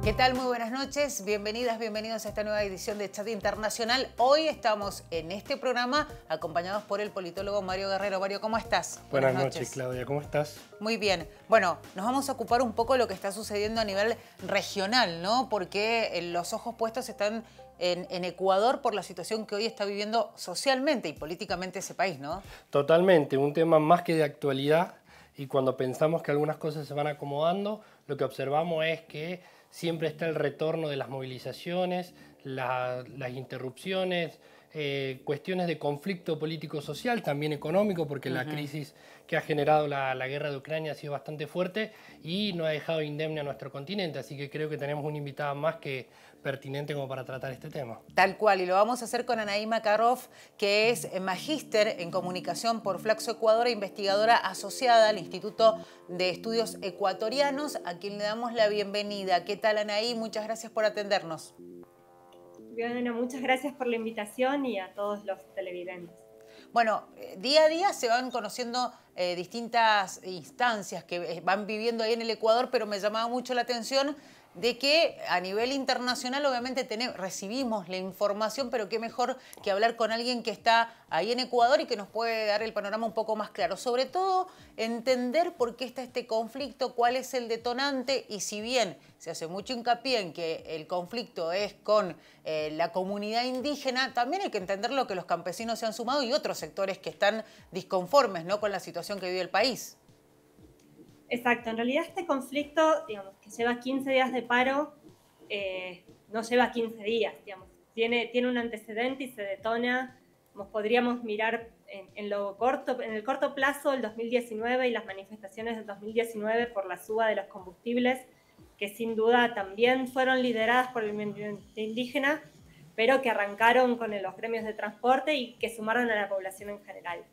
¿Qué tal? Muy buenas noches. Bienvenidas, bienvenidos a esta nueva edición de Chat Internacional. Hoy estamos en este programa acompañados por el politólogo Mario Guerrero. Mario, ¿cómo estás? Buenas noches, Claudia. ¿Cómo estás? Muy bien. Bueno, nos vamos a ocupar un poco de lo que está sucediendo a nivel regional, ¿no? Porque los ojos puestos están en Ecuador por la situación que hoy está viviendo socialmente y políticamente ese país, ¿no? Totalmente. Un tema más que de actualidad, y cuando pensamos que algunas cosas se van acomodando, lo que observamos es que siempre está el retorno de las movilizaciones, las interrupciones, cuestiones de conflicto político-social, también económico, porque la crisis que ha generado la guerra de Ucrania ha sido bastante fuerte y no ha dejado indemne a nuestro continente. Así que creo que tenemos una invitada más que pertinente como para tratar este tema. Tal cual, y lo vamos a hacer con Anaí Makarov, que es magíster en comunicación por Flaxo Ecuador e investigadora asociada al Instituto de Estudios Ecuatorianos, a quien le damos la bienvenida. ¿Qué tal, Anaí? Muchas gracias por atendernos. Bueno, muchas gracias por la invitación y a todos los televidentes. Bueno, día a día se van conociendo distintas instancias que van viviendo ahí en el Ecuador, pero me llamaba mucho la atención de que a nivel internacional obviamente recibimos la información, pero qué mejor que hablar con alguien que está ahí en Ecuador y que nos puede dar el panorama un poco más claro. Sobre todo, entender por qué está este conflicto, cuál es el detonante, y si bien se hace mucho hincapié en que el conflicto es con la comunidad indígena, también hay que entender lo que los campesinos se han sumado y otros sectores que están disconformes, ¿no?, con la situación que vive el país. Exacto, en realidad este conflicto, digamos, que lleva 15 días de paro, no lleva 15 días, digamos, tiene un antecedente y se detona, podríamos mirar en el corto plazo, el 2019 y las manifestaciones del 2019 por la suba de los combustibles, que sin duda también fueron lideradas por el movimiento indígena, pero que arrancaron con los gremios de transporte y que sumaron a la población en general.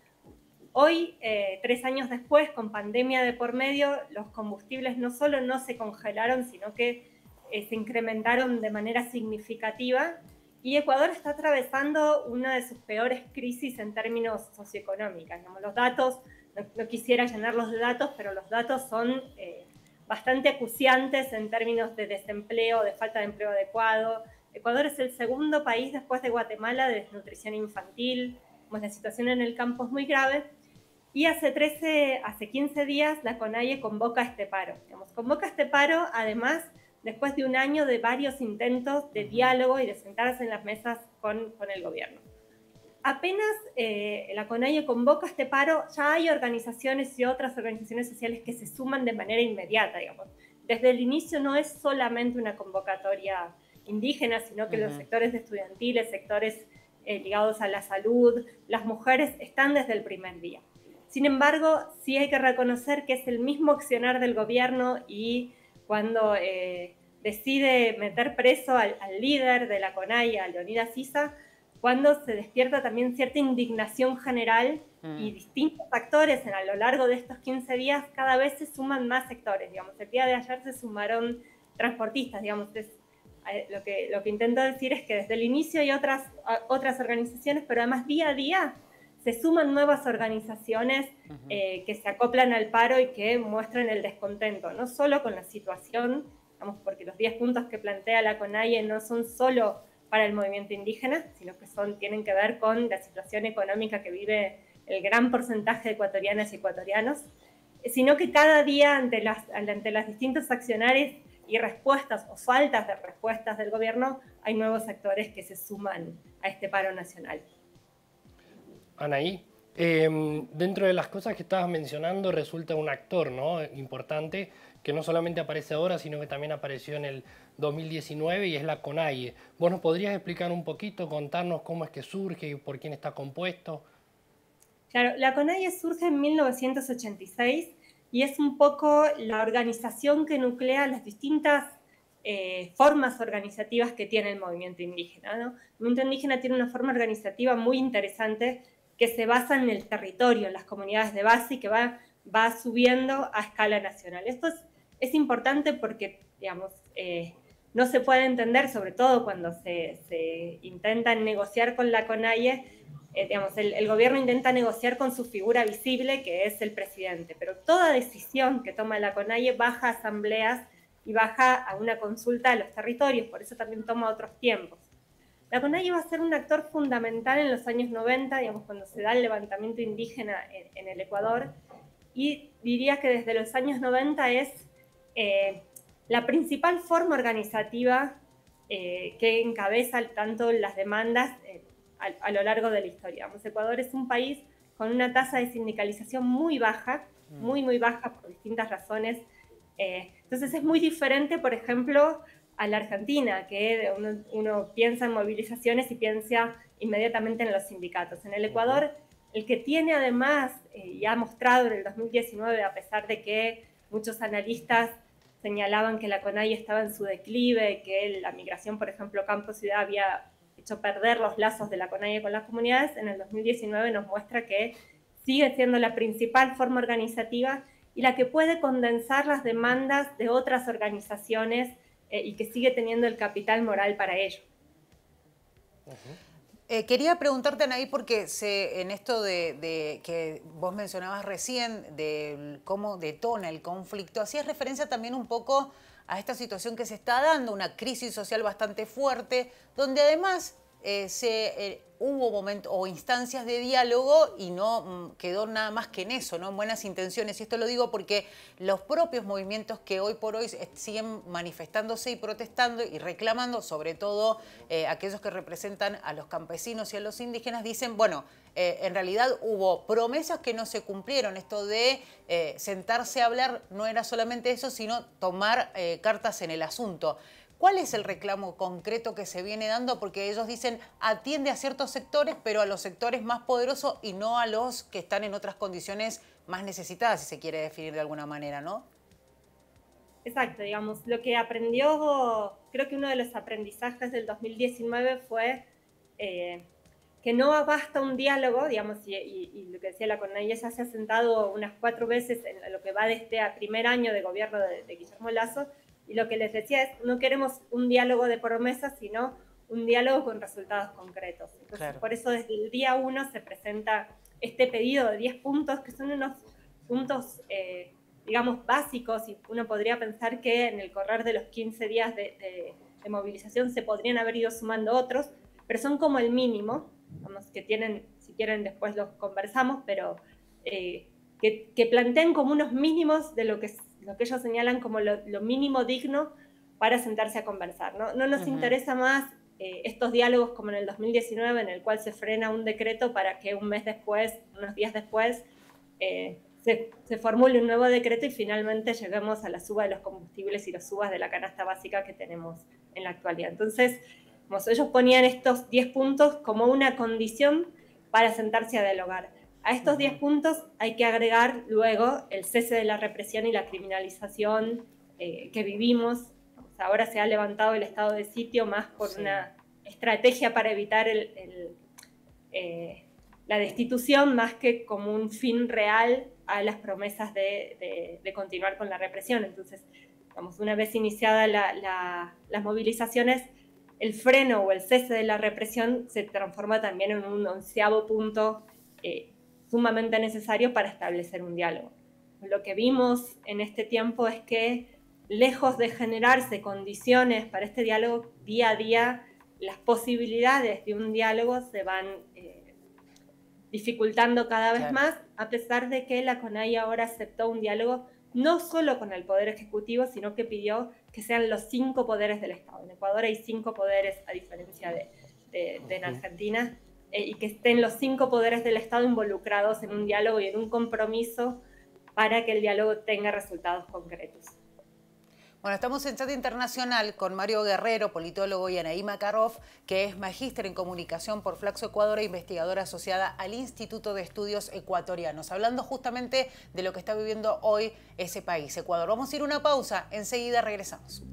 Hoy, 3 años después, con pandemia de por medio, los combustibles no solo no se congelaron, sino que se incrementaron de manera significativa, y Ecuador está atravesando una de sus peores crisis en términos socioeconómicos. Los datos, no quisiera llenarlos de datos, pero los datos son bastante acuciantes en términos de desempleo, de falta de empleo adecuado. Ecuador es el segundo país después de Guatemala de desnutrición infantil. La situación en el campo es muy grave. Y hace 15 días la CONAIE convoca este paro. Convoca este paro, además, después de un año de varios intentos de diálogo y de sentarse en las mesas con el gobierno. Apenas la CONAIE convoca este paro, ya hay organizaciones y otras organizaciones sociales que se suman de manera inmediata, digamos. Desde el inicio no es solamente una convocatoria indígena, sino que los sectores estudiantiles, sectores ligados a la salud, las mujeres están desde el primer día. Sin embargo, sí hay que reconocer que es el mismo accionar del gobierno, y cuando decide meter preso al líder de la CONAIE, a Leonidas Issa, cuando se despierta también cierta indignación general y distintos actores a lo largo de estos 15 días, cada vez se suman más sectores. Digamos, el día de ayer se sumaron transportistas, digamos. Lo que intento decir es que desde el inicio hay otras organizaciones, pero además día a día se suman nuevas organizaciones que se acoplan al paro y que muestran el descontento, no solo con la situación, porque los 10 puntos que plantea la CONAIE no son solo para el movimiento indígena, sino que tienen que ver con la situación económica que vive el gran porcentaje de ecuatorianas y ecuatorianos, sino que cada día ante las distintos accionarios y respuestas o faltas de respuestas del gobierno, hay nuevos actores que se suman a este paro nacional. Anaí, dentro de las cosas que estabas mencionando resulta un actor, ¿no?, importante, que no solamente aparece ahora, sino que también apareció en el 2019, y es la CONAIE. ¿Vos nos podrías explicar un poquito, contarnos cómo es que surge y por quién está compuesto? Claro, la CONAIE surge en 1986 y es un poco la organización que nuclea las distintas formas organizativas que tiene el movimiento indígena, ¿no? El movimiento indígena tiene una forma organizativa muy interesante que se basa en el territorio, en las comunidades de base, y que va subiendo a escala nacional. Esto es importante porque, digamos, no se puede entender, sobre todo cuando se intenta negociar con la CONAIE, digamos, el gobierno intenta negociar con su figura visible, que es el presidente, pero toda decisión que toma la CONAIE baja a asambleas y baja a una consulta a los territorios, por eso también toma otros tiempos. La CONAIE va a ser un actor fundamental en los años 90, digamos, cuando se da el levantamiento indígena en el Ecuador, y diría que desde los años 90 es la principal forma organizativa que encabeza tanto las demandas a lo largo de la historia. Ecuador es un país con una tasa de sindicalización muy baja, muy baja por distintas razones. Entonces es muy diferente, por ejemplo, a la Argentina, que uno piensa en movilizaciones y piensa inmediatamente en los sindicatos. En el Ecuador, el que tiene además, y ha mostrado en el 2019, a pesar de que muchos analistas señalaban que la CONAIE estaba en su declive, que la migración, por ejemplo, campo-ciudad había hecho perder los lazos de la CONAIE con las comunidades, en el 2019 nos muestra que sigue siendo la principal forma organizativa y la que puede condensar las demandas de otras organizaciones y que sigue teniendo el capital moral para ello. Quería preguntarte, Anaí, porque en esto de que vos mencionabas recién, de cómo detona el conflicto, hacías referencia también un poco a esta situación que se está dando, una crisis social bastante fuerte, donde además hubo momentos o instancias de diálogo y no quedó nada más que en eso, ¿no? En buenas intenciones. Y esto lo digo porque los propios movimientos que hoy por hoy siguen manifestándose y protestando y reclamando, sobre todo aquellos que representan a los campesinos y a los indígenas, dicen, bueno, en realidad hubo promesas que no se cumplieron. Esto de sentarse a hablar no era solamente eso, sino tomar cartas en el asunto. ¿Cuál es el reclamo concreto que se viene dando? Porque ellos dicen, atiende a ciertos sectores, pero a los sectores más poderosos y no a los que están en otras condiciones más necesitadas, si se quiere definir de alguna manera, ¿no? Exacto, digamos, lo que aprendió, creo que uno de los aprendizajes del 2019 fue que no basta un diálogo, digamos, y lo que decía la CONAIE ya se ha sentado unas 4 veces en lo que va de este primer año de gobierno de Guillermo Lasso. Y lo que les decía es, no queremos un diálogo de promesas, sino un diálogo con resultados concretos. Entonces, claro, por eso desde el día 1 se presenta este pedido de 10 puntos, que son unos puntos, digamos, básicos, y uno podría pensar que en el correr de los 15 días de movilización se podrían haber ido sumando otros, pero son como el mínimo, vamos, que tienen, si quieren después los conversamos, pero que planteen como unos mínimos de lo que ellos señalan como lo mínimo digno para sentarse a conversar. No nos interesa más estos diálogos como en el 2019, en el cual se frena un decreto para que un mes después, unos días después, se formule un nuevo decreto y finalmente lleguemos a la suba de los combustibles y las subas de la canasta básica que tenemos en la actualidad. Entonces, ellos ponían estos 10 puntos como una condición para sentarse a dialogar. A estos 10 puntos hay que agregar luego el cese de la represión y la criminalización que vivimos. Ahora se ha levantado el estado de sitio más por una estrategia para evitar la destitución, más que como un fin real a las promesas de continuar con la represión. Entonces, una vez iniciadas las movilizaciones, el freno o el cese de la represión se transforma también en un 11º punto sumamente necesario para establecer un diálogo. Lo que vimos en este tiempo es que, lejos de generarse condiciones para este diálogo, día a día las posibilidades de un diálogo se van dificultando cada vez más, a pesar de que la CONAIE ahora aceptó un diálogo no solo con el Poder Ejecutivo, sino que pidió que sean los 5 poderes del Estado. En Ecuador hay 5 poderes, a diferencia de en Argentina, y que estén los 5 poderes del Estado involucrados en un diálogo y en un compromiso para que el diálogo tenga resultados concretos. Bueno, estamos en Chat Internacional con Mario Guerrero, politólogo, y Anaí Makarov, que es magíster en comunicación por Flaxo Ecuador e investigadora asociada al Instituto de Estudios Ecuatorianos, hablando justamente de lo que está viviendo hoy ese país, Ecuador. Vamos a ir a una pausa, enseguida regresamos.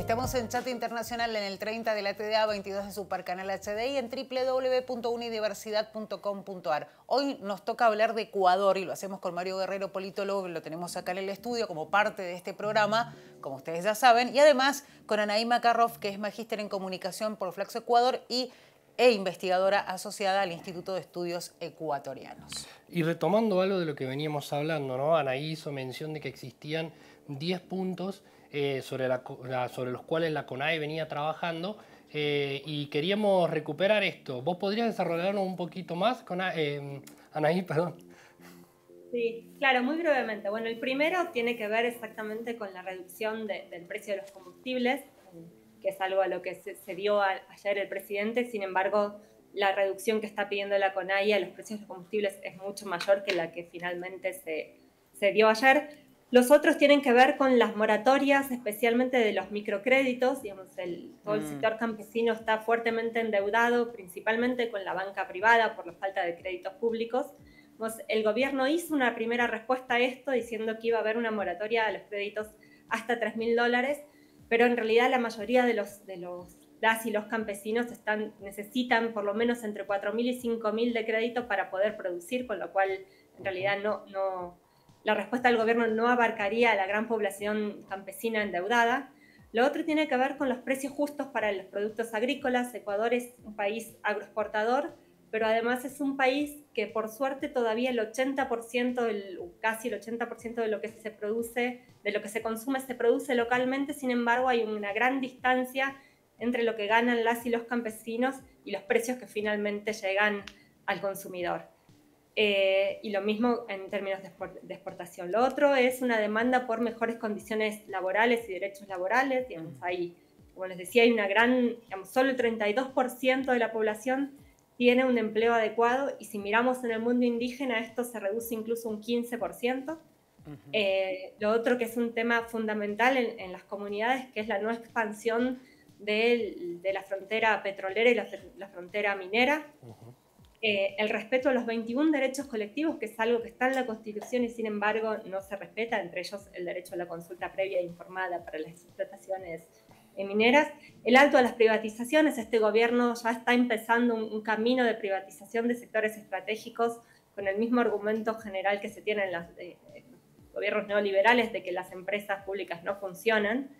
Estamos en Chat Internacional en el 30 de la TDA, 22 de Supercanal HD y en www.unidiversidad.com.ar. Hoy nos toca hablar de Ecuador y lo hacemos con Mario Guerrero, politólogo, que lo tenemos acá en el estudio como parte de este programa, como ustedes ya saben, y además con Anaí Makarov, que es magíster en comunicación por Flaxo Ecuador e investigadora asociada al Instituto de Estudios Ecuatorianos. Y retomando algo de lo que veníamos hablando, ¿no? Anaí hizo mención de que existían 10 puntos sobre los cuales la CONAIE venía trabajando y queríamos recuperar esto. ¿Vos podrías desarrollarnos un poquito más, Anaí? Perdón. Sí, claro, muy brevemente. Bueno, el primero tiene que ver exactamente con la reducción del precio de los combustibles, que es algo a lo que se dio ayer el presidente. Sin embargo, la reducción que está pidiendo la CONAIE a los precios de los combustibles es mucho mayor que la que finalmente se dio ayer. Los otros tienen que ver con las moratorias, especialmente de los microcréditos. Digamos, todo el sector campesino está fuertemente endeudado, principalmente con la banca privada por la falta de créditos públicos. El gobierno hizo una primera respuesta a esto diciendo que iba a haber una moratoria a los créditos hasta $3.000, pero en realidad la mayoría de las y los campesinos necesitan por lo menos entre 4.000 y 5.000 de crédito para poder producir, con lo cual en realidad la respuesta del gobierno no abarcaría a la gran población campesina endeudada. Lo otro tiene que ver con los precios justos para los productos agrícolas. Ecuador es un país agroexportador, pero además es un país que por suerte todavía casi el 80% de lo que se produce, de lo que se consume, se produce localmente. Sin embargo, hay una gran distancia entre lo que ganan las y los campesinos y los precios que finalmente llegan al consumidor. Y lo mismo en términos de exportación. Lo otro es una demanda por mejores condiciones laborales y derechos laborales. Digamos, como les decía, hay una solo el 32% de la población tiene un empleo adecuado, y si miramos en el mundo indígena esto se reduce incluso un 15%. Lo otro, que es un tema fundamental en las comunidades, que es la no expansión de la frontera petrolera y la frontera minera. El respeto a los 21 derechos colectivos, que es algo que está en la Constitución y sin embargo no se respeta, entre ellos el derecho a la consulta previa e informada para las explotaciones mineras. El alto a las privatizaciones. Este gobierno ya está empezando un camino de privatización de sectores estratégicos con el mismo argumento general que se tiene en los gobiernos neoliberales de que las empresas públicas no funcionan.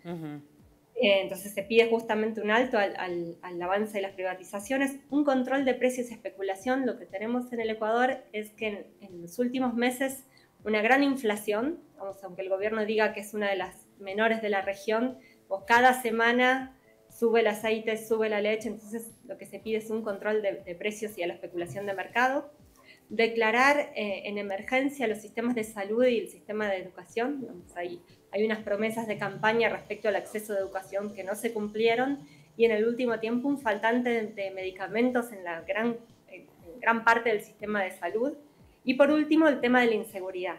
Entonces se pide justamente un alto al avance de las privatizaciones, un control de precios y especulación. Lo que tenemos en el Ecuador es que en los últimos meses una gran inflación, aunque el gobierno diga que es una de las menores de la región, cada semana sube el aceite, sube la leche. Entonces lo que se pide es un control de precios y a la especulación de mercado. Declarar en emergencia los sistemas de salud y el sistema de educación. Hay unas promesas de campaña respecto al acceso a educación que no se cumplieron, y en el último tiempo un faltante de medicamentos en gran parte del sistema de salud. Y por último, el tema de la inseguridad.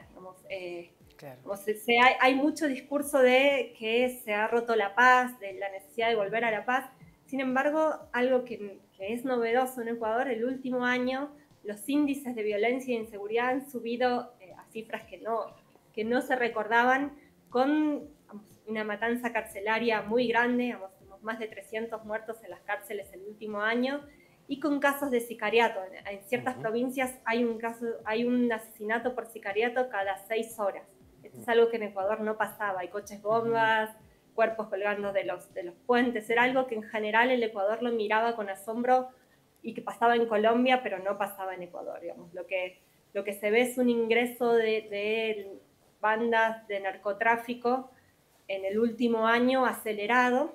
Claro. Hay mucho discurso de que se ha roto la paz, de la necesidad de volver a la paz. Sin embargo, algo que es novedoso en Ecuador, el último año los índices de violencia e inseguridad han subido a cifras que no se recordaban, con una matanza carcelaria muy grande. Más de 300 muertos en las cárceles el último año, y con casos de sicariato. En ciertas provincias hay un asesinato por sicariato cada 6 horas. Esto es algo que en Ecuador no pasaba. Hay coches bombas, cuerpos colgando de los puentes. Era algo que en general el Ecuador lo miraba con asombro y que pasaba en Colombia, pero no pasaba en Ecuador. Lo que se ve es un ingreso de bandas de narcotráfico en el último año acelerado,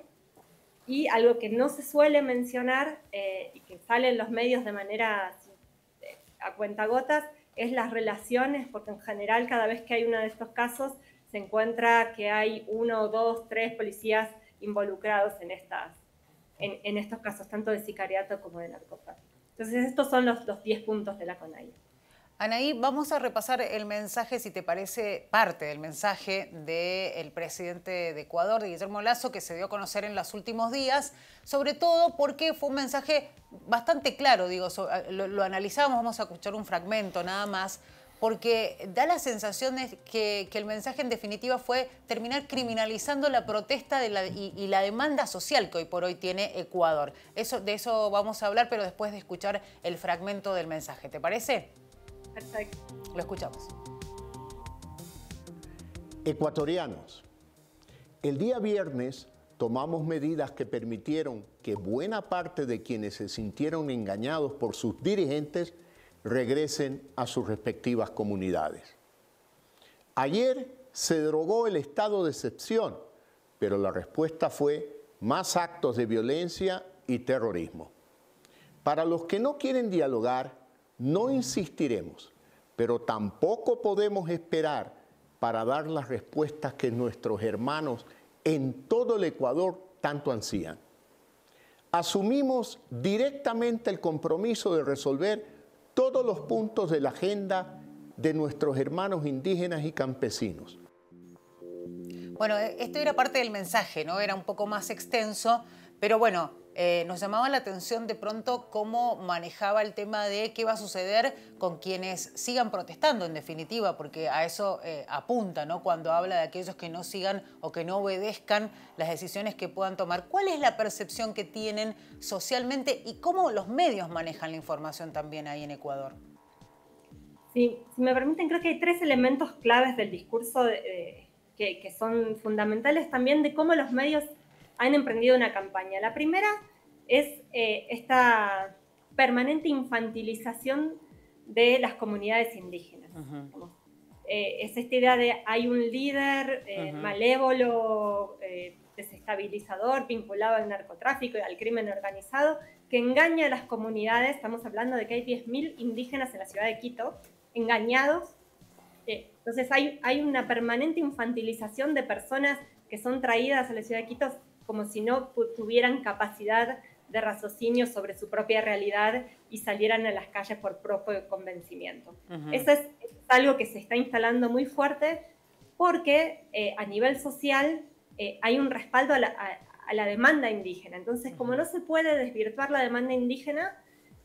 y algo que no se suele mencionar y que sale en los medios de manera a cuentagotas es las relaciones, porque en general cada vez que hay uno de estos casos se encuentra que hay 1, 2, 3 policías involucrados en estos casos, tanto de sicariato como de narcotráfico. Entonces estos son los 10 puntos de la CONAIE. Anaí, vamos a repasar el mensaje, si te parece, parte del mensaje del presidente de Ecuador, de Guillermo Lasso, que se dio a conocer en los últimos días, sobre todo porque fue un mensaje bastante claro, lo analizamos, vamos a escuchar un fragmento nada más, porque da la sensación de que el mensaje en definitiva fue terminar criminalizando la protesta y la demanda social que hoy por hoy tiene Ecuador. De eso vamos a hablar, pero después de escuchar el fragmento del mensaje. ¿Te parece? Perfecto. Lo escuchamos. Ecuatorianos, el día viernes tomamos medidas que permitieron que buena parte de quienes se sintieron engañados por sus dirigentes regresen a sus respectivas comunidades. Ayer se derogó el estado de excepción, pero la respuesta fue más actos de violencia y terrorismo. Para los que no quieren dialogar, no insistiremos, pero tampoco podemos esperar para dar las respuestas que nuestros hermanos en todo el Ecuador tanto ansían. Asumimos directamente el compromiso de resolver todos los puntos de la agenda de nuestros hermanos indígenas y campesinos. Bueno, esto era parte del mensaje, ¿no? Era un poco más extenso, pero bueno, nos llamaba la atención de pronto cómo manejaba el tema de qué va a suceder con quienes sigan protestando, en definitiva, porque a eso apunta, ¿no? Cuando habla de aquellos que no sigan o que no obedezcan las decisiones que puedan tomar. ¿Cuál es la percepción que tienen socialmente y cómo los medios manejan la información también ahí en Ecuador? Sí, si me permiten, creo que hay 3 elementos claves del discurso que son fundamentales también de cómo los medios han emprendido una campaña. La primera es esta permanente infantilización de las comunidades indígenas. Es esta idea de hay un líder malévolo, desestabilizador, vinculado al narcotráfico y al crimen organizado, que engaña a las comunidades. Estamos hablando de que hay 10.000 indígenas en la ciudad de Quito, engañados. Entonces hay una permanente infantilización de personas que son traídas a la ciudad de Quito como si no tuvieran capacidad de raciocinio sobre su propia realidad y salieran a las calles por propio convencimiento. Eso es algo que se está instalando muy fuerte porque a nivel social hay un respaldo a la demanda indígena. Entonces, como no se puede desvirtuar la demanda indígena,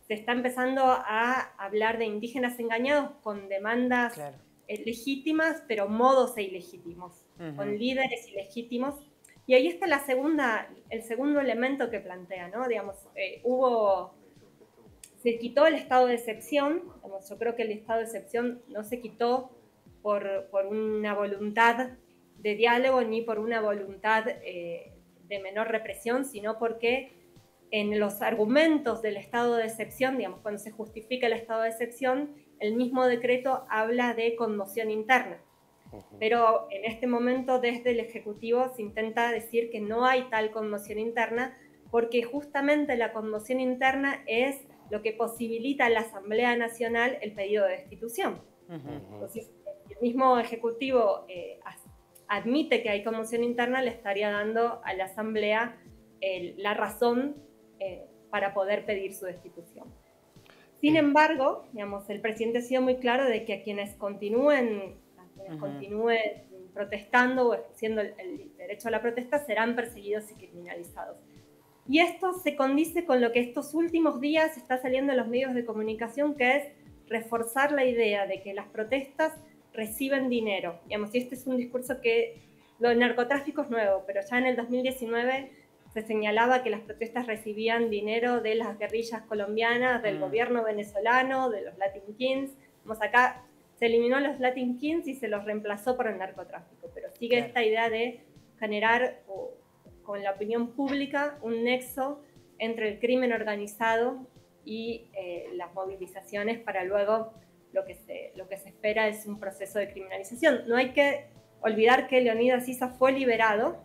se está empezando a hablar de indígenas engañados con demandas legítimas, pero modos e ilegítimos, con líderes ilegítimos. Y ahí está el segundo elemento que plantea, ¿no? Digamos, se quitó el estado de excepción. Digamos, yo creo que el estado de excepción no se quitó por una voluntad de diálogo ni por una voluntad de menor represión, sino porque en los argumentos del estado de excepción, digamos, cuando se justifica el estado de excepción, el mismo decreto habla de conmoción interna. Pero en este momento desde el Ejecutivo se intenta decir que no hay tal conmoción interna porque justamente la conmoción interna es lo que posibilita a la Asamblea Nacional el pedido de destitución. Entonces, el mismo Ejecutivo admite que hay conmoción interna, le estaría dando a la Asamblea la razón para poder pedir su destitución. Sin embargo, digamos, el presidente ha sido muy claro de que a quienes continúen protestando o ejerciendo el derecho a la protesta serán perseguidos y criminalizados. Y esto se condice con lo que estos últimos días está saliendo en los medios de comunicación, que es reforzar la idea de que las protestas reciben dinero. Digamos, y este es un discurso que lo del narcotráfico es nuevo, pero ya en el 2019 se señalaba que las protestas recibían dinero de las guerrillas colombianas, del gobierno venezolano, de los Latin Kings. Vamos, acá se eliminó los Latin Kings y se los reemplazó por el narcotráfico, pero sigue esta idea de generar con la opinión pública un nexo entre el crimen organizado y las movilizaciones para luego lo que se espera es un proceso de criminalización. No hay que olvidar que Leonidas Issa fue liberado,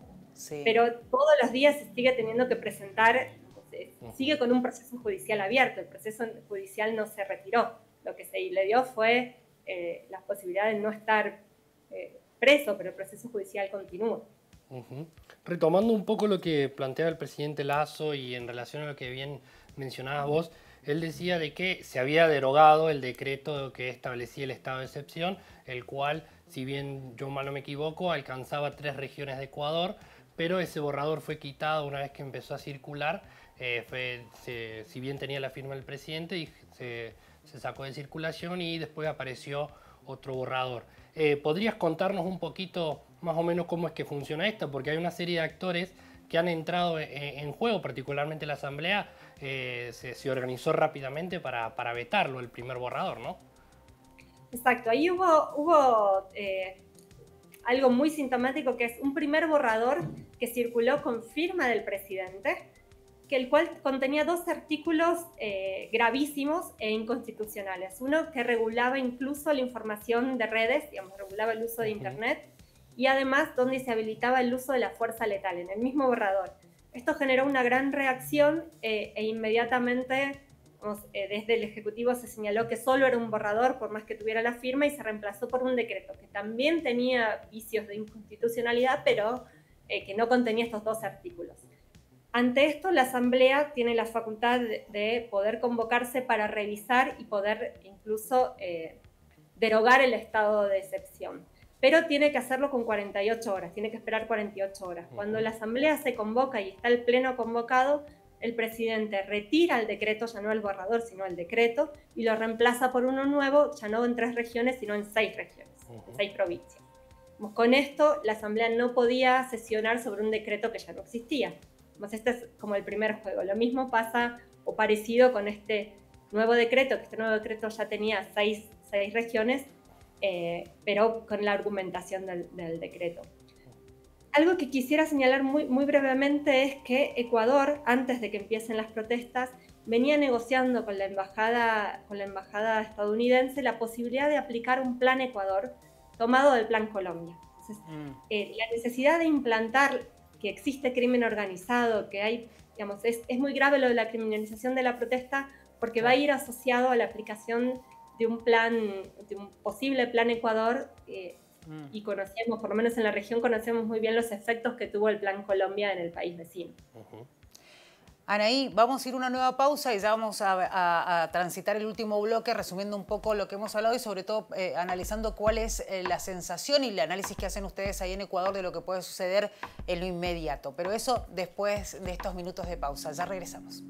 pero todos los días se sigue teniendo que presentar, sigue con un proceso judicial abierto, el proceso judicial no se retiró, lo que se le dio fue la posibilidad de no estar preso, pero el proceso judicial continúa. Retomando un poco lo que planteaba el presidente Lasso y en relación a lo que bien mencionabas vos, él decía de que se había derogado el decreto que establecía el estado de excepción, el cual, si bien yo mal no me equivoco, alcanzaba 3 regiones de Ecuador, pero ese borrador fue quitado una vez que empezó a circular, si bien tenía la firma del presidente, y se sacó de circulación y después apareció otro borrador. ¿Podrías contarnos un poquito más o menos cómo es que funciona esto? Porque hay una serie de actores que han entrado en juego, particularmente la Asamblea se organizó rápidamente para vetarlo, el primer borrador, ¿no? Exacto, ahí hubo algo muy sintomático, que es un primer borrador que circuló con firma del presidente, el cual contenía 2 artículos gravísimos e inconstitucionales. Uno que regulaba incluso la información de redes, digamos, regulaba el uso de Internet, y además donde se habilitaba el uso de la fuerza letal en el mismo borrador. Esto generó una gran reacción e inmediatamente desde el Ejecutivo se señaló que solo era un borrador por más que tuviera la firma, y se reemplazó por un decreto que también tenía vicios de inconstitucionalidad, pero que no contenía estos 2 artículos. Ante esto, la Asamblea tiene la facultad de poder convocarse para revisar y poder incluso derogar el estado de excepción. Pero tiene que hacerlo con 48 horas, tiene que esperar 48 horas. Cuando la Asamblea se convoca y está el pleno convocado, el presidente retira el decreto, ya no el borrador, sino el decreto, y lo reemplaza por uno nuevo, ya no en 3 regiones, sino en 6 regiones, en 6 provincias. Con esto, la Asamblea no podía sesionar sobre un decreto que ya no existía. Este es como el primer juego. Lo mismo pasa o parecido con este nuevo decreto, que este nuevo decreto ya tenía 6 regiones, pero con la argumentación del decreto. Algo que quisiera señalar muy brevemente es que Ecuador, antes de que empiecen las protestas, venía negociando con la embajada estadounidense la posibilidad de aplicar un plan Ecuador tomado del Plan Colombia. Entonces, la necesidad de implantar que existe crimen organizado, que hay, digamos, es muy grave lo de la criminalización de la protesta, porque va a ir asociado a la aplicación de un posible plan Ecuador, y conocemos, por lo menos en la región, conocemos muy bien los efectos que tuvo el Plan Colombia en el país vecino. Anaí, vamos a ir a una nueva pausa y ya vamos a transitar el último bloque, resumiendo un poco lo que hemos hablado y sobre todo analizando cuál es la sensación y el análisis que hacen ustedes ahí en Ecuador de lo que puede suceder en lo inmediato. Pero eso después de estos minutos de pausa. Ya regresamos.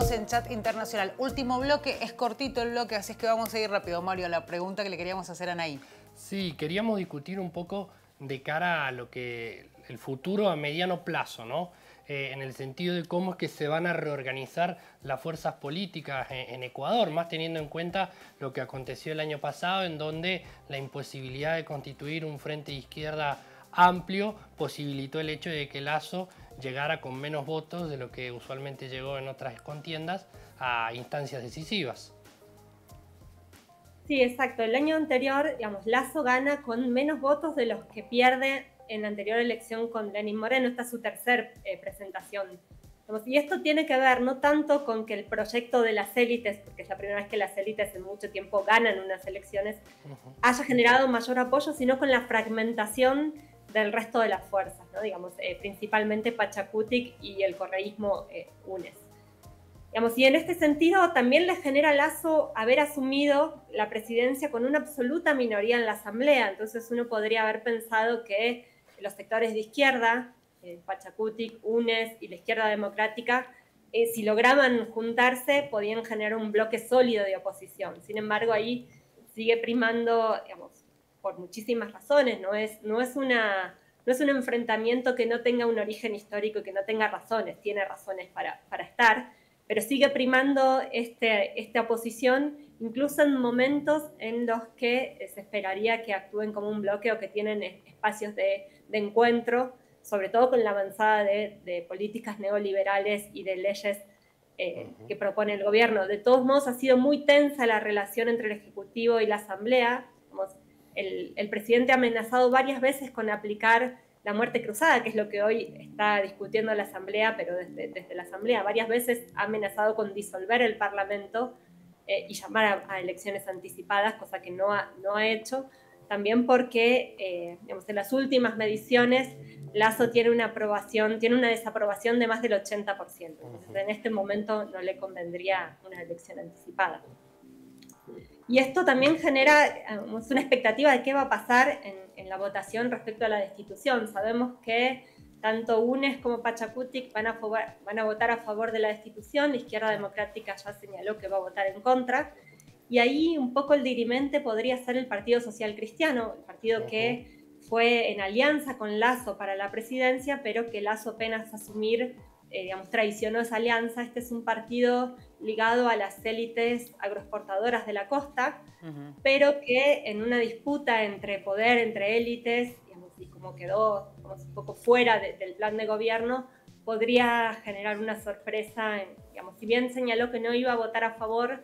En Chat Internacional. Último bloque, es cortito el bloque, así es que vamos a ir rápido, Mario, a la pregunta que le queríamos hacer a Anaí. Sí, queríamos discutir un poco de cara a lo que el futuro a mediano plazo, ¿no? En el sentido de cómo es que se van a reorganizar las fuerzas políticas en Ecuador, más teniendo en cuenta lo que aconteció el año pasado, en donde la imposibilidad de constituir un frente de izquierda amplio posibilitó el hecho de que Lasso llegara con menos votos de lo que usualmente llegó en otras contiendas a instancias decisivas. Sí, exacto. El año anterior, digamos, Lasso gana con menos votos de los que pierde en la anterior elección con Lenín Moreno. Esta es su tercera presentación. Y esto tiene que ver no tanto con que el proyecto de las élites, porque es la primera vez que las élites en mucho tiempo ganan unas elecciones, haya generado mayor apoyo, sino con la fragmentación del resto de las fuerzas, ¿no? Digamos, principalmente Pachacutic y el correísmo UNES. Digamos, y en este sentido también le genera Lasso haber asumido la presidencia con una absoluta minoría en la Asamblea. Entonces uno podría haber pensado que los sectores de izquierda, Pachacutic, UNES y la izquierda democrática, si lograban juntarse, podían generar un bloque sólido de oposición. Sin embargo, ahí sigue primando, digamos, por muchísimas razones, no es un enfrentamiento que no tenga un origen histórico y que no tenga razones, tiene razones para estar, pero sigue primando esta oposición, incluso en momentos en los que se esperaría que actúen como un bloque o que tienen espacios de encuentro, sobre todo con la avanzada de políticas neoliberales y de leyes que propone el gobierno. De todos modos, ha sido muy tensa la relación entre el Ejecutivo y la Asamblea. El presidente ha amenazado varias veces con aplicar la muerte cruzada, que es lo que hoy está discutiendo la Asamblea, pero desde la Asamblea varias veces ha amenazado con disolver el Parlamento y llamar a elecciones anticipadas, cosa que no ha hecho. También porque, digamos, en las últimas mediciones, Lasso tiene una desaprobación de más del 80%. Entonces, en este momento no le convendría una elección anticipada. Y esto también genera una expectativa de qué va a pasar en la votación respecto a la destitución. Sabemos que tanto UNES como Pachacutic van a votar a favor de la destitución. La Izquierda Democrática ya señaló que va a votar en contra. Y ahí un poco el dirimente podría ser el Partido Social Cristiano, el partido que fue en alianza con Lasso para la presidencia, pero que Lasso apenas asumir, traicionó esa alianza. Este es un partido ligado a las élites agroexportadoras de la costa, pero que en una disputa entre poder, entre élites, y como quedó un poco fuera del plan de gobierno, podría generar una sorpresa. Si bien señaló que no iba a votar a favor,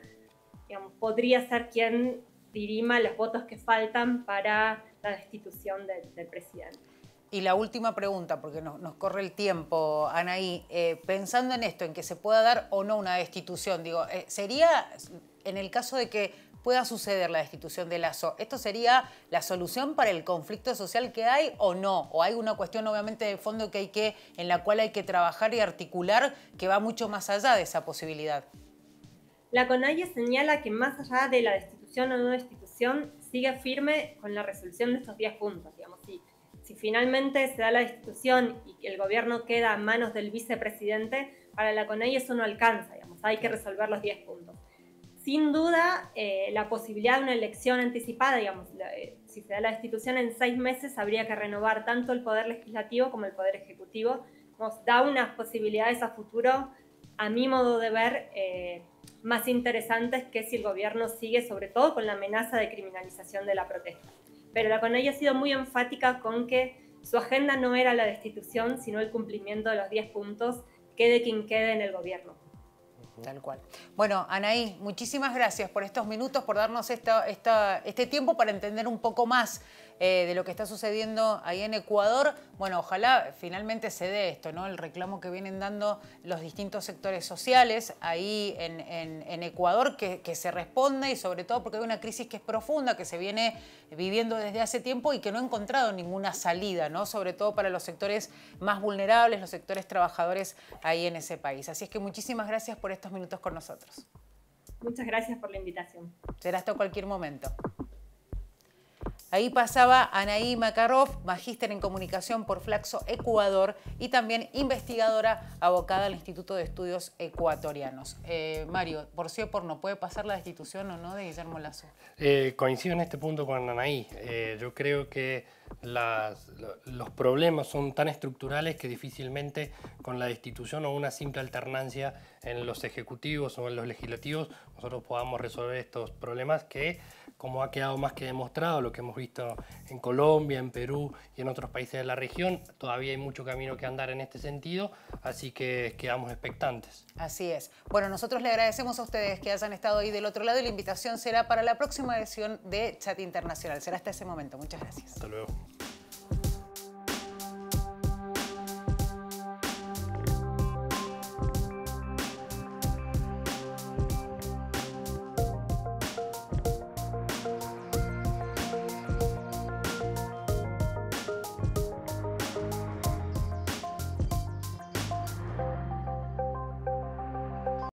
podría ser quien dirima los votos que faltan para la destitución del presidente. Y la última pregunta, porque nos corre el tiempo, Anaí, pensando en esto, en que se pueda dar o no una destitución, digo, ¿sería, en el caso de que pueda suceder la destitución de Lasso, esto sería la solución para el conflicto social que hay o no? ¿O hay una cuestión obviamente de fondo en la cual hay que trabajar y articular que va mucho más allá de esa posibilidad? La CONAIE señala que más allá de la destitución o no destitución, sigue firme con la resolución de estos 10 puntos. Si finalmente se da la destitución y el gobierno queda a manos del vicepresidente, para la CONAIE eso no alcanza, hay que resolver los 10 puntos. Sin duda, la posibilidad de una elección anticipada, si se da la destitución en 6 meses, habría que renovar tanto el Poder Legislativo como el Poder Ejecutivo. Nos da unas posibilidades a futuro, a mi modo de ver, más interesantes que si el gobierno sigue, sobre todo con la amenaza de criminalización de la protesta. Pero la CONAIE ha sido muy enfática con que su agenda no era la destitución, sino el cumplimiento de los 10 puntos, quede quien quede en el gobierno. Tal cual. Bueno, Anaí, muchísimas gracias por estos minutos, por darnos este tiempo para entender un poco más de lo que está sucediendo ahí en Ecuador. Bueno, ojalá finalmente se dé esto, ¿no? El reclamo que vienen dando los distintos sectores sociales ahí en Ecuador, que se responde, y sobre todo porque hay una crisis que es profunda, que se viene viviendo desde hace tiempo y que no ha encontrado ninguna salida, ¿no? Sobre todo para los sectores más vulnerables, los sectores trabajadores ahí en ese país. Así es que muchísimas gracias por estos minutos con nosotros. Muchas gracias por la invitación. Será hasta cualquier momento. Ahí pasaba Anaí Makarov, magíster en comunicación por Flaxo Ecuador y también investigadora abocada al Instituto de Estudios Ecuatorianos. Mario, por sí o por no, ¿puede pasar la destitución o no de Guillermo Lasso? Coincido en este punto con Anaí. Yo creo que los problemas son tan estructurales que difícilmente con la destitución o una simple alternancia en los ejecutivos o en los legislativos nosotros podamos resolver estos problemas que, como ha quedado más que demostrado, lo que hemos visto en Colombia, en Perú y en otros países de la región, todavía hay mucho camino que andar en este sentido, así que quedamos expectantes. Así es. Bueno, nosotros le agradecemos a ustedes que hayan estado ahí del otro lado y la invitación será para la próxima edición de Chat Internacional. Será hasta ese momento. Muchas gracias. Hasta luego.